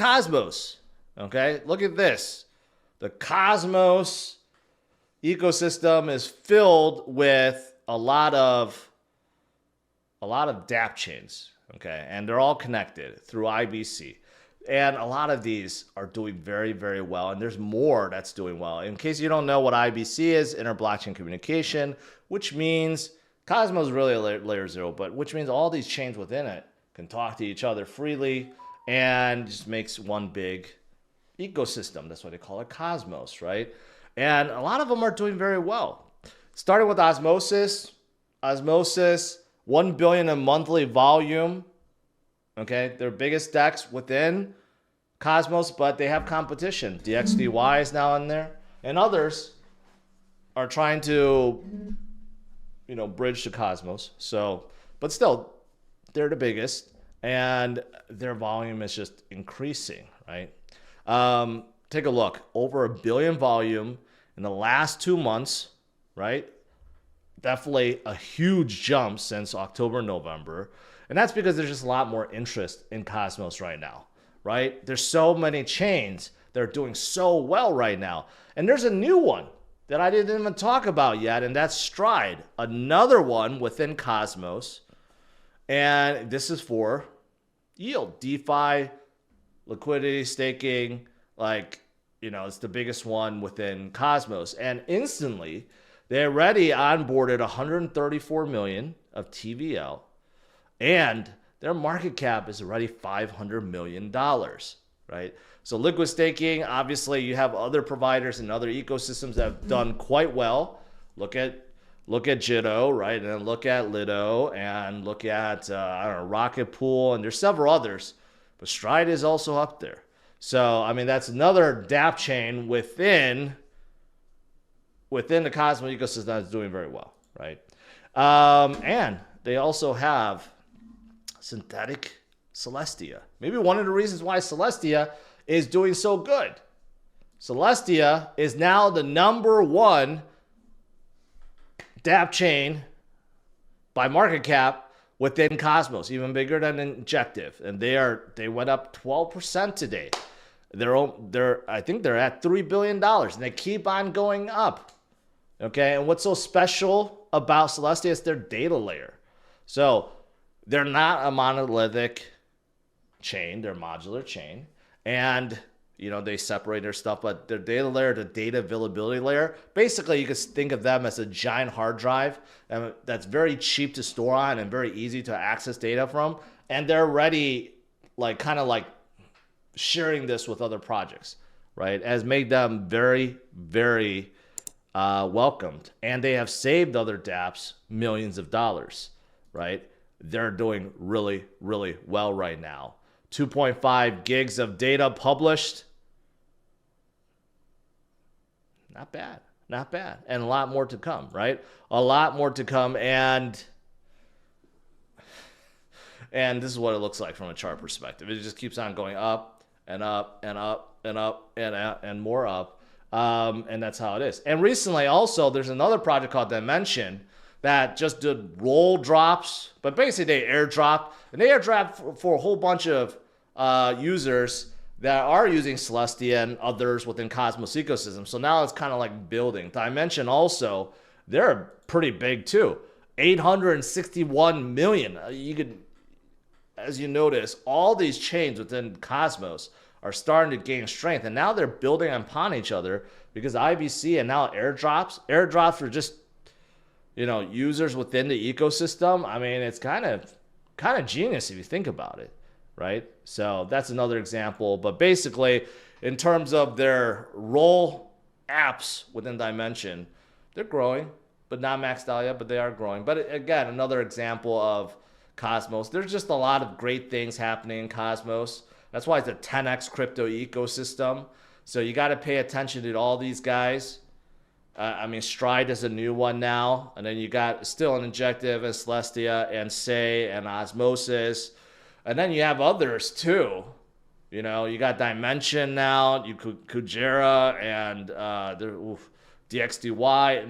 Cosmos. Okay, look at this. The Cosmos ecosystem is filled with a lot of dApp chains. Okay, and they're all connected through IBC. And a lot of these are doing very, very well. And there's more that's doing well. In case you don't know what IBC is, inter-blockchain communication, which means Cosmos is really a layer 0, but which means all these chains within it can talk to each other freely and just makes one big ecosystem. That's why they call it Cosmos, right? And a lot of them are doing very well. Starting with Osmosis. Osmosis, 1 billion in monthly volume. Okay, their biggest DEX within Cosmos, but they have competition. DXDY is now in there, and others are trying to, bridge to Cosmos. So, but still, they're the biggest, and their volume is just increasing, right? Take a look. Over 1 billion volume in the last 2 months, right? Definitely a huge jump since October, November. And that's because there's just a lot more interest in Cosmos right now, right? There's so many chains that are doing so well right now. And there's a new one that I didn't even talk about yet, and that's Stride, another one within Cosmos. And this is for yield, DeFi, liquidity staking, it's the biggest one within Cosmos. And instantly, they already onboarded 134 million of TVL. And their market cap is already $500 million, right? So liquid staking, obviously you have other providers and other ecosystems that have done quite well. Look at Jitto, right? And then look at Lido and look at, Rocket Pool, and there's several others. But Stride is also up there. So, that's another dApp chain within the Cosmos ecosystem that's doing very well, right? And they also have synthetic Celestia. Maybe one of the reasons why Celestia is doing so good. Celestia is now the #1 dApp chain by market cap within Cosmos, even bigger than Injective. And they went up 12% today. I think they're at $3 billion, and they keep on going up. Okay, and what's so special about Celestia is their data layer. So they're not a monolithic chain, they're a modular chain. And, they separate their stuff, but their data layer, the data availability layer, basically you could think of them as a giant hard drive that's very cheap to store on and very easy to access data from. And they're already sharing this with other projects, right? Has made them very, very welcomed. And they have saved other dApps millions of dollars, right? They're doing really, really well right now. 2.5 gigs of data published. Not bad. Not bad. And a lot more to come, right? A lot more to come. And this is what it looks like from a chart perspective. It just keeps on going up and up and up and up and more up. And that's how it is. And recently also, there's another project called Dymension that just did roll drops, but basically they airdropped, and they airdropped for a whole bunch of users that are using Celestia and others within Cosmos ecosystem. So now it's kind of like building. Dymension also, they're pretty big too. 861 million. You could, as you notice, all these chains within Cosmos are starting to gain strength, and now they're building upon each other because IBC and now airdrops. Airdrops are just users within the ecosystem. It's kind of genius if you think about it, right? So that's another example. But basically, in terms of their role apps within Dymension, they're growing, but not maxed out yet, but they are growing. But again, another example of Cosmos. There's just a lot of great things happening in Cosmos. That's why it's a 10x crypto ecosystem. So you got to pay attention to all these guys. Stride is a new one now. And then you got still an Injective and Celestia and Say and Osmosis. And then you have others too. You got Dymension now, Kujera and DXDY.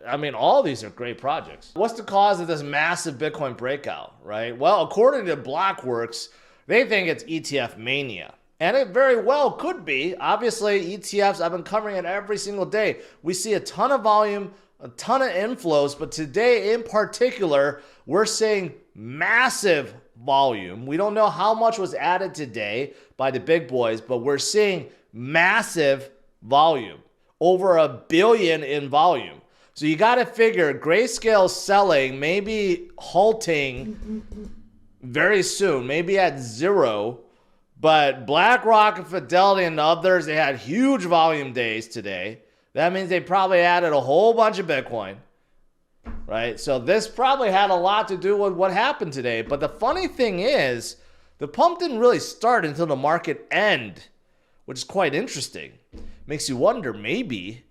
And all these are great projects. What's the cause of this massive Bitcoin breakout, right? Well, according to Blockworks, they think it's ETF mania. And it very well could be. Obviously, ETFs, I've been covering it every single day. We see a ton of volume, a ton of inflows, but today in particular, we're seeing massive volume. We don't know how much was added today by the big boys, but we're seeing massive volume, over $1 billion in volume. So you got to figure Grayscale selling, maybe halting very soon, maybe at zero. But BlackRock and Fidelity and others, they had huge volume days today. That means they probably added a whole bunch of Bitcoin, right? So this probably had a lot to do with what happened today. But the funny thing is, the pump didn't really start until the market end, which is quite interesting. Makes you wonder, maybe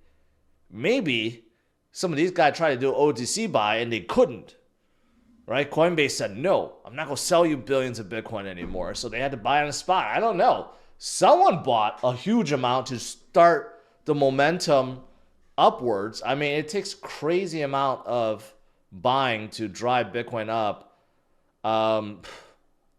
some of these guys tried to do OTC buy and they couldn't, right? Coinbase said, no, I'm not going to sell you billions of Bitcoin anymore. So they had to buy on the spot. I don't know. Someone bought a huge amount to start the momentum upwards. I mean, it takes crazy amount of buying to drive Bitcoin up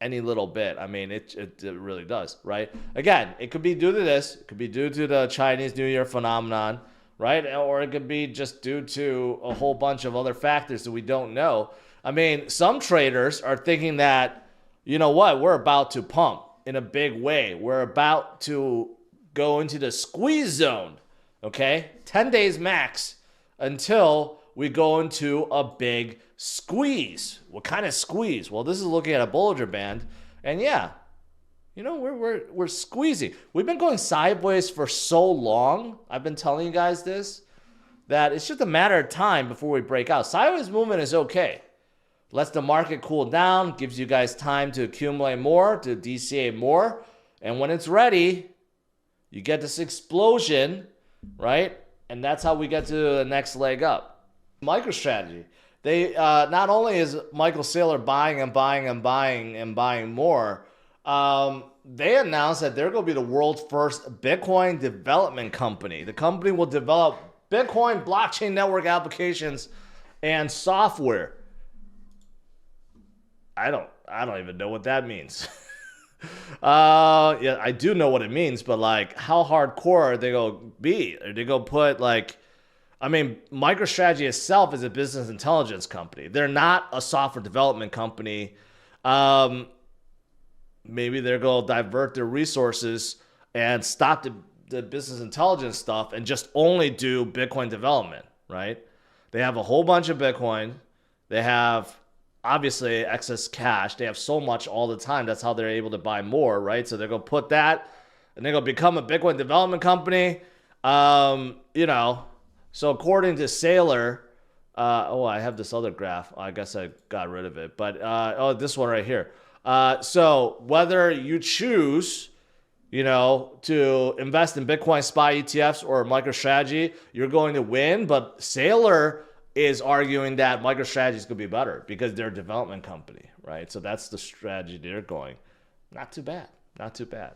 any little bit. I mean, it really does, right? Again, it could be due to this. It could be due to the Chinese New Year phenomenon, right? Or it could be just due to a whole bunch of other factors that we don't know. I mean, some traders are thinking that, you know what, we're about to pump in a big way. We're about to go into the squeeze zone, okay? 10 days max until we go into a big squeeze. What kind of squeeze? Well, this is looking at a Bollinger Band, and yeah, you know, we're squeezing. We've been going sideways for so long. I've been telling you guys this, that it's just a matter of time before we break out. Sideways movement is okay. Lets the market cool down, gives you guys time to accumulate more, to DCA more, and when it's ready, you get this explosion, right? And that's how we get to the next leg up. MicroStrategy. They not only is Michael Saylor buying and buying and buying and buying more, they announced that they're going to be the world's first Bitcoin development company. The company will develop Bitcoin blockchain network applications and software. I don't even know what that means. Yeah, I do know what it means, but like, how hardcore are they gonna be? Are they gonna put like, I mean, MicroStrategy itself is a business intelligence company. They're not a software development company. Maybe they're gonna divert their resources and stop the business intelligence stuff and just only do Bitcoin development, right? They have a whole bunch of Bitcoin. They have obviously excess cash. They have so much all the time. That's how they're able to buy more, right? So they're going to put that and they're going to become a Bitcoin development company. You know, so according to Saylor, I have this other graph. I guess I got rid of it, but, this one right here. So whether you choose, you know, to invest in Bitcoin SPY ETFs or MicroStrategy, you're going to win. But Saylor is arguing that MicroStrategy is going to be better because they're a development company, right? So that's the strategy they're going. Not too bad. Not too bad.